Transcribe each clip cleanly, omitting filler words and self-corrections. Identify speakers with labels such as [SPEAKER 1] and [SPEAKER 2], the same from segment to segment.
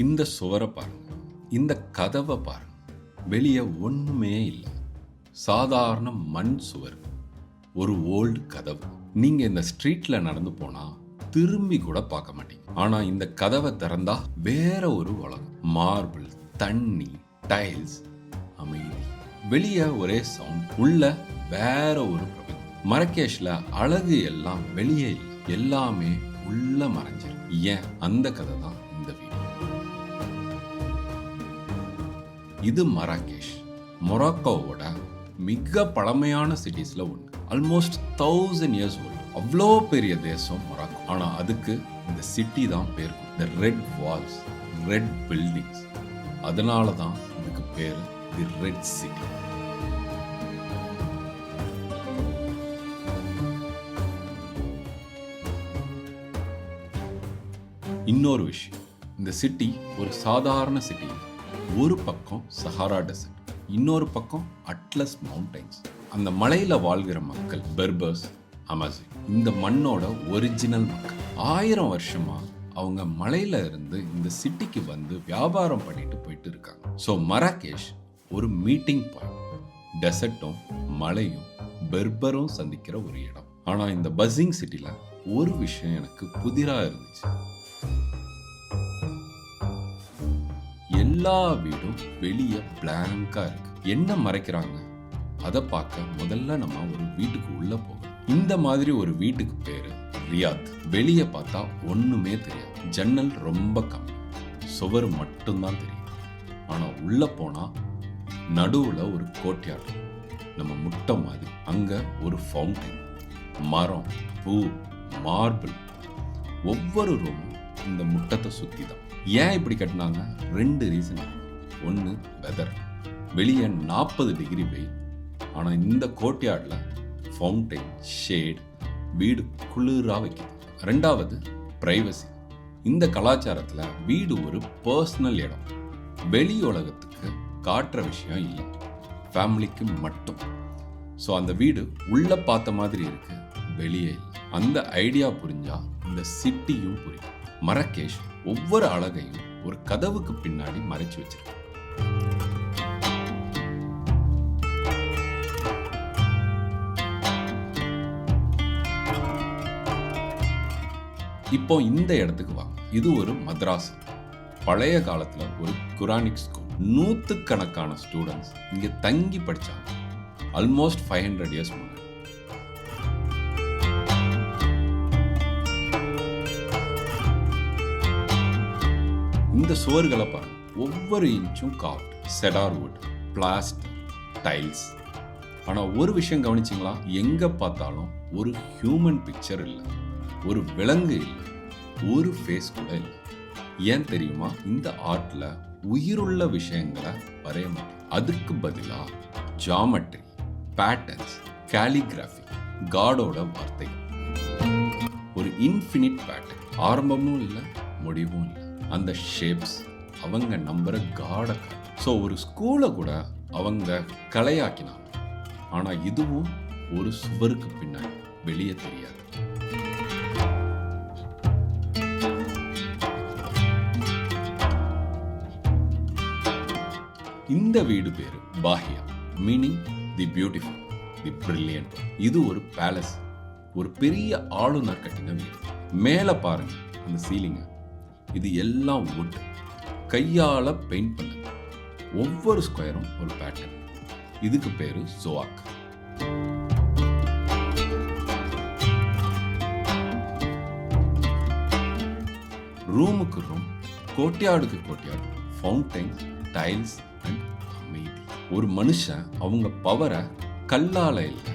[SPEAKER 1] இந்த சுவரை பாருங்க, இந்த கதவை பாருங்க. வெளியே ஒண்ணுமே இல்லை, சாதாரண மண் சுவர், ஒரு ஓல்டு கதவு. நீங்க இந்த ஸ்ட்ரீட்ல நடந்து போனா திரும்பி கூட பார்க்க மாட்டீங்க. ஆனா இந்த கதவை திறந்தா வேற ஒரு உலகம். மார்பிள், தண்ணி, டைல்ஸ், அமைதி. வெளியே ஒரே சவுண்ட், உள்ள வேற ஒரு பிரபஞ்சம். மரகேஷ்ல அழகு எல்லாம் வெளியே இல்லை, எல்லாமே உள்ள மறைஞ்சிருக்கு. ஏன்? அந்த கதை தான் இந்த வீடு. இது மராகேஷ், மொராக்கோவோட மிக பழமையான சிட்டிஸ்ல ஒன்று. Almost 1000 years old. அவ்வளோ பெரிய தேசம் மொராக்கோ. ஆனா அதுக்கு இந்த சிட்டி தான் பேர். தி ரெட் வால்ஸ், ரெட் பில்டிங்ஸ். அதனால தான் இதுக்கு பேரு தி ரெட் சிட்டி. இன்னொரு விஷயம், இந்த சிட்டி ஒரு சாதாரண சிட்டி. ஒரு பக்கம் சஹாரா டெசர்ட், இன்னொரு பக்கம் அட்லஸ் மவுண்டைன்ஸ். அந்த மலையில வாழ்கிற மக்கள் பெர்பர்ஸ், அமேசின். இந்த மண்ணோட ஒரிஜினல் மக்கள். 1000 வருஷமா அவங்க மலையில இருந்து இந்த சிட்டிக்கு வந்து வியாபாரம் பண்ணிட்டு போயிட்டு இருக்காங்க. ஸோ மராகேஷ் ஒரு மீட்டிங் பாயிண்ட். டெசர்ட்டும் மலையும் பெர்பரும் சந்திக்கிற ஒரு இடம். ஆனா இந்த பஸ்ஸிங் சிட்டில ஒரு விஷயம் எனக்கு புதிரா இருந்துச்சு. எல்லா வீடும் வெளியே பிளாங்கா இருக்கு. என்ன மறைக்கிறாங்க? அதை பார்க்க முதல்ல நம்ம ஒரு வீட்டுக்கு உள்ள போகணும். இந்த மாதிரி ஒரு வீட்டுக்கு பேரு ரியாத். வெளியே பார்த்தா ஒண்ணுமே தெரியாது. ஜன்னல் ரொம்ப கம்மி, சுவர் மட்டும்தான் தெரியும். ஆனா உள்ள போனா நடுவுல ஒரு கோட்யார்டு, நம்ம முட்டை மாதிரி. அங்க ஒரு ஃபவுண்டைன், மரம், பூ, மார்பிள். ஒவ்வொரு ரூமும் இந்த முட்டத்தை சுத்தி தான். ஏன் இப்படி கட்டினாங்க? 2 ரீசன். ஒன்று வெதர், வெளியே 40 டிகிரி வெயில். ஆனா இந்த கோட்யார்ட்ல ஃபவுண்டைன், ஷேட், வீடு குளிரா வைக்குது. 2வது பிரைவசி. இந்த கலாச்சாரத்துல வீடு ஒரு பர்சனல் இடம். வெளி உலகத்துக்கு காட்டுற விஷயம் இல்லை, ஃபேமிலிக்கு மட்டும். ஸோ அந்த வீடு உள்ள பார்த்த மாதிரி இருக்கு, வெளியே இல்லை. அந்த ஐடியா புரிஞ்சா இந்த சிட்டியும் புரியும். மரகேஷ் ஒவ்வொரு அழகையும் ஒரு கதவுக்கு பின்னாடி மறைச்சு வச்சிருக்கு. இப்போ இந்த இடத்துக்கு வாங்க. இது ஒரு மദ്രാസா. பழைய காலத்துல ஒரு குரானிக் ஸ்கூல். 100கணக்கான ஸ்டூடெண்ட்ஸ் இங்க தங்கி படிச்சாங்க. ஆல்மோஸ்ட் 500 years முன்னாடி. இந்த சுவர்களை பாருங்க, ஒவ்வொரு இன்ச்சும் carved, cedar wood, plaster, tiles. ஆனா ஒரு விஷயம் கவனிச்சிங்களா? எங்க பார்த்தாலும் ஒரு ஹியூமன் பிக்சர் இல்லை, ஒரு விலங்கு இல்லை, ஒரு ஃபேஸ் கூட இல்லை. ஏன் தெரியுமா? இந்த ஆர்ட்ல உயிருள்ள விஷயங்களை வரைய மாட்டேன். அதுக்கு பதிலா ஜாமெட்ரி, பேட்டர்ன்ஸ், காலிகிராஃபி, காடோட வார்த்தைகள். ஒரு இன்ஃபினிட் பேட்டர்ன். ஆரம்பமும் இல்லை, முடிவும் இல்லை. அந்த ஷேப்ஸ் அவங்க நம்புற காட. ஸோ ஒரு ஸ்கூலை கூட அவங்க கலையாக்கினாங்க. ஆனா இதுவும் ஒரு சுவருக்கு பின்னாடி, வெளியே தெரியாது. இந்த வீடு பேரு Bahia, meaning the beautiful, the brilliant. இது ஒரு பேலஸ், ஒரு பெரிய ஆளுநர் கட்டின வீடு. மேல பாருங்க அந்த சீலிங்க, இது எல்லாம் வுட், கையால பெயிண்ட் பண்ணது. ஒவ்வொரு ஸ்கொயரும் ஒரு பேட்டர்ன். இதுக்கு பேரு ஜோவாக். ரூமுக்கு ரூம், கோட்யார்டுக்கு கோட்யார்டு, ஃபவுண்டைன், டைல்ஸ் அண்ட் அமைதி. ஒரு மனுஷன் அவங்க பவரை கல்லால இல்லை,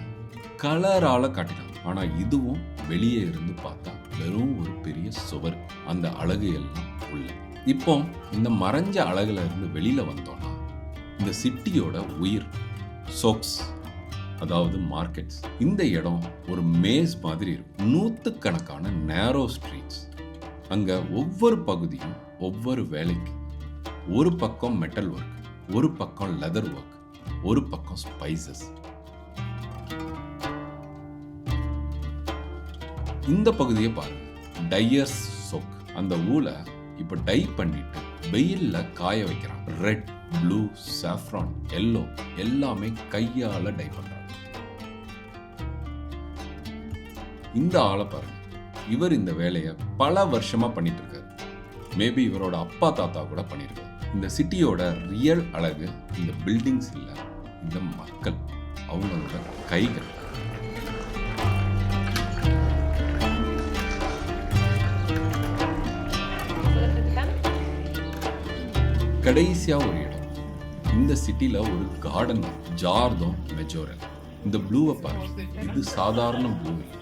[SPEAKER 1] கலரால காட்டினாங்க. ஆனா இதுவும் வெளியே இருந்து பார்த்தா வெறும் ஒரு பெரிய சுவர். அந்த அழகு எல்லாம் உள்ள. இப்போ இந்த மறைஞ்ச அழகுல இருந்து வெளியில வந்தோம்னா இந்த சிட்டியோட உயிர், சோக்ஸ், அதாவது மார்க்கெட்ஸ். இந்த இடம் ஒரு மேஸ் மாதிரி இருக்கும். 100கணக்கான நேரோ ஸ்ட்ரீட்ஸ். அங்க ஒவ்வொரு பகுதியும் ஒவ்வொரு வேலைக்கு. ஒரு பக்கம் மெட்டல் ஒர்க், ஒரு பக்கம் லெதர் ஒர்க், ஒரு பக்கம் ஸ்பைசஸ். இந்த பகுதியை பாருங்க, டையர்ஸ் சோக். அந்த ஊலை இப்ப டை பண்ணிட்டு வெயில்ல காய வைக்கிறாங்க. ரெட், ப்ளூ, சாஃப்ரான், எல்லோ எல்லாமே கையால டை பண்றாங்க. இந்த ஆளை பாருங்க, இவர் இந்த வேலையை பல வருஷமா பண்ணிட்டு இருக்காரு. மேபி இவரோட அப்பா தாத்தா கூட பண்ணிருக்காரு. இந்த சிட்டியோட ரியல் அழகு இந்த பில்டிங்ஸ் இல்ல, இந்த மக்கள், அவங்களோட கைகள். கடைசியா ஒரு இடம், இந்த சிட்டில ஒரு கார்டன், ஜார்தோ மெஜோரல். இந்த ப்ளூவை பாருங்க, இது சாதாரண ப்ளூ இல்லை,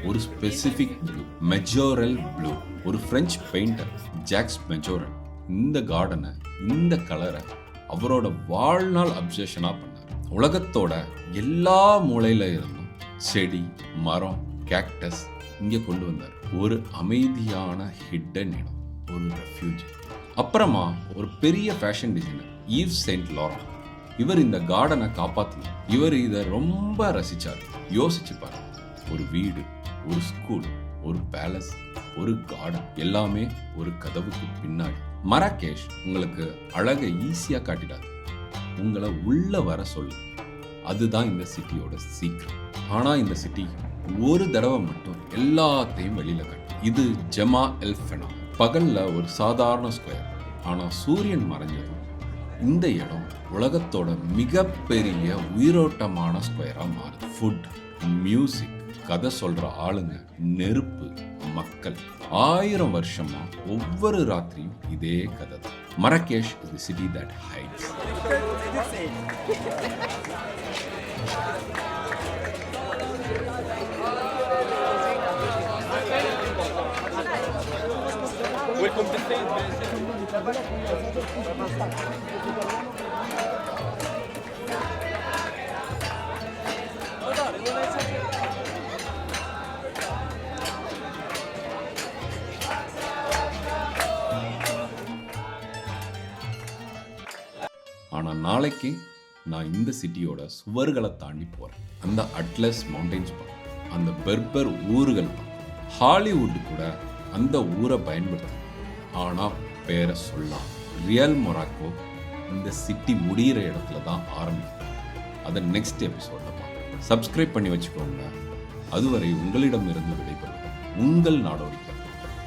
[SPEAKER 1] ஒரு ஸ்பெசிபிக் ப்ளூ, மெஜோரல் ப்ளூ. ஒரு பிரெஞ்சு பெயிண்டர் ஜாக்ஸ் மெஜோரல் இந்த கார்டனை, இந்த கலரை அவரோட வாழ்நாள் அப்சஷனா பண்ணார். உலகத்தோட எல்லா மூலையில இருந்தும் செடி, மரம், கேக்டஸ் இங்க கொண்டு வந்தார். ஒரு அமைதியான ஹிடன் இடம், ஒரு ரெஃப்யூஜ். அப்புறமா ஒரு பெரிய fashion designer Yves Saint Laurent, இவர் இந்த கார்டனை காப்பாத்தினார். இவர் இதை ரொம்ப ரசிச்சார். யோசிச்சு பாருங்க, ஒரு வீடு, ஒரு ஸ்கூல், ஒரு பேலஸ், ஒரு கார்டன், எல்லாமே ஒரு கதவுக்கு பின்னாடி. மராகேஷ் உங்களுக்கு அழகை ஈஸியா காட்டிடாது, உங்களை உள்ள வர சொல்லு. அதுதான் இந்த சிட்டியோட சீக்ரெட். ஆனா இந்த சிட்டி ஒரு தடவை மட்டும் எல்லாத்தையும் வெளியில காட்டும். இது ஜமா எல் ஃபெனா. பகல்ல ஒரு சாதாரண ஸ்கொயர், ஆனா சூரியன் மறைஞ்சதும் இந்த இடம் உலகத்தோட மிகப்பெரிய உயிரோட்டமான ஸ்கொயரா மாறுது. ஃபுட், மியூசிக், கதை சொல்ற ஆளுங்க, நெருப்பு, மக்கள். 1000 வருஷமா ஒவ்வொரு ராத்திரியும் இதே கதை தான். மரகேஷ் is the city that hides. Welcome to Spain. ஆனா நாளைக்கு நான் இந்த சிட்டியோட சுவர்களை தாண்டி போறேன். அந்த அட்லஸ் மவுண்டைன்ஸ் பார்க்க, அந்த பெர்பர் ஊர்கள் பார்க்க, ஹாலிவுட் கூட அந்த ஊரை பயன்படுத்த. ஆனா பேரை சொல்லலாம், ரியல் மொராக்கோ இந்த சிட்டி முடிகிற இடத்துல தான் ஆரம்பிக்கும். அதை நெக்ஸ்ட் எபிசோட்ல பார்க்கலாம். சப்ஸ்கிரைப் பண்ணி வச்சுக்கோங்க. அதுவரை உங்களிடமிருந்து விடைபெறுவது உங்கள் நாடோடி.